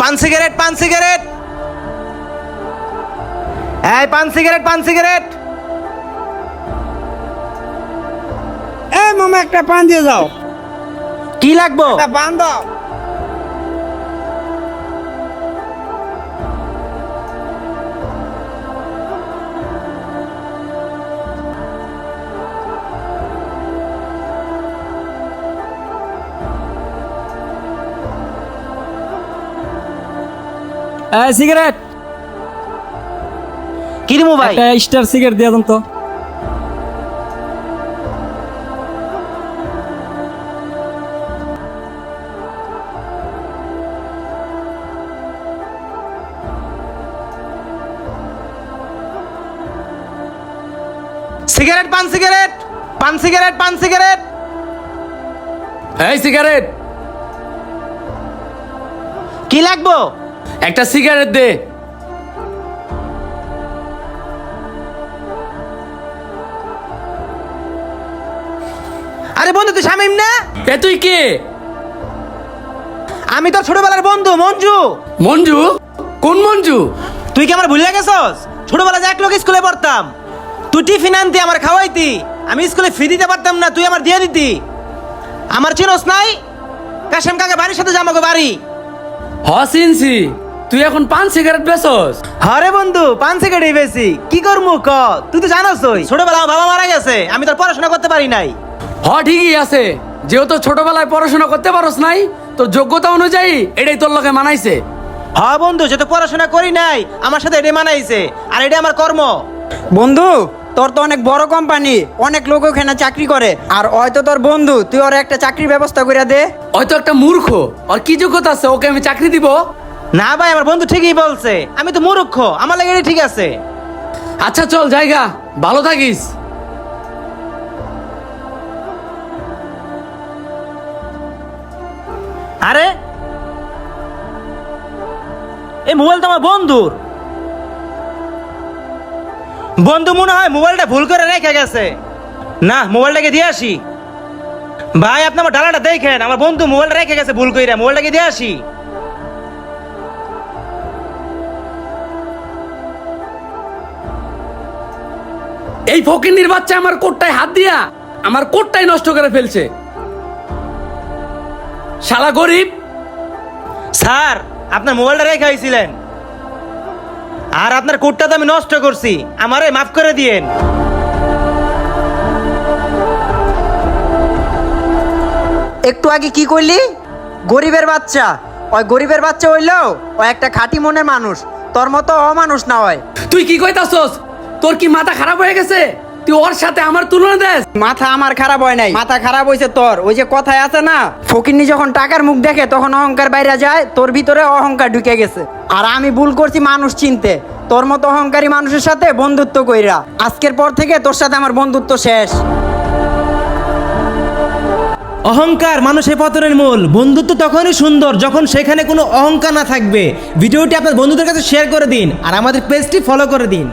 পান সিগারেট পান সিগারেট, এই পান সিগারেট পান সিগারেট। এই মামা একটা পান দিয়ে যাও। কি লাগবো? একটা পান দাও। সিগারেট কি দিমু ভাই? একটা স্টার সিগারেট দিয়ে দেন তো। সিগারেট পান সিগারেট পান সিগারেট পান সিগারেট। এই সিগারেট, কি লাগবো? একটা সিগারেট দে। আরে বন্ধু তুই শামিম না? এ তুই কে? আমি তোর ছোটবেলার বন্ধু মঞ্জু। মঞ্জু? কোন মঞ্জু? তুই কি আমার ভুলে গেছস? ছোটবেলায় এক লোক স্কুলে পড়তাম, তুই টিফিন আনতি আমার খাওয়াইতি, আমি স্কুলে ফি দিতে পারতাম না, তুই আমার দিয়ে দিতি। আমার চিনোস নাই? কাশেম কাকা বাড়ির সাথে জামাগো বাড়ি। চিনছি। তুই এখন পান সিগারেট বেচস? হরে বন্ধু পান সিগারেট বেশি কি করমু ক? তুই তো জানোসই ছোটবেলা আমার বাবা মারা গেছে, আমি তোর পড়াশোনা করতে পারি নাই। ঠিকই আছে, যেহেতু ছোটবেলায় পড়াশোনা করতে পারস নাই, তোর যোগ্যতা অনুযায়ী এটাই তোর লগে মানাইছে। বন্ধু যেহেতু পড়াশোনা করি নাই, আমার সাথে এটাই মানাইছে, আর এটা আমার কর্ম। বন্ধু তোর তো অনেক বড় কোম্পানি, অনেক লোক ওখানে চাকরি করে, আর হয়তো তোর বন্ধু, তুই ওর একটা চাকরির ব্যবস্থা করে দে। হয়তো একটা মূর্খ, আর কি যোগ্যতা আছে ওকে আমি চাকরি দিব? না ভাই আমার বন্ধু ঠিকই বলছে, আমি তো মূর্খ, আমার লাগে এটা ঠিক আছে। আচ্ছা চল জায়গা, ভালো থাকিস। আরে এই মোবাইল তো আমার বন্ধুর। বন্ধু মনে হয় মোবাইলটা ভুল করে রেখে গেছে। না মোবাইলটাকে দিয়ে আসি। ভাই আপনি আমার ডালাটা দেখেন, আমার বন্ধু মোবাইলটা রেখে গেছে ভুল করে, মোবাইলটাকে দিয়ে আসি। এই ফকিন্নির বাচ্চা আমার কোটটায় হাত দিয়া আমার কোটটাই নষ্ট করে ফেলছে। শালা গরিব। স্যার আপনার মোবাইলটা রেখে আইছিলেন, আর আপনার কোডটা তো আমি নষ্ট করছি, আমারে মাফ করে দিয়েন। একটু আগে কি করলি? গরিবের বাচ্চা। ওই গরিবের বাচ্চা হইলো ও একটা খাঁটি মনের মানুষ, তোর মতো অমানুষ না হয়। তুই কি কইতাছস? তোর কি মাথা খারাপ হয়ে গেছে? তুই ওর সাথে আমার তুলনা দেস? মাথা আমার খারাপ হয় নাই, মাথা খারাপ হয়েছে তোর। ওই যে কথায় আছে না, ফকিন্নি যখন টাকার মুখ দেখে তখন অহংকার বাইরে যায়, তোর ভিতরে অহংকার ঢুকে গেছে। আর আমি ভুল করছি মানুষ চিনতে, তোর মতো অহংকারী মানুষের সাথে বন্ধুত্ব কইরা। আজকের পর থেকে তোর সাথে আমার বন্ধুত্ব শেষ। অহংকার মানুষের পতনের মূল। বন্ধুত্ব তখনই সুন্দর যখন সেখানে কোনো অহংকার না থাকবে। ভিডিওটি আপনার বন্ধুদের কাছে শেয়ার করে দিন, আর আমাদের পেজটি ফলো করে দিন।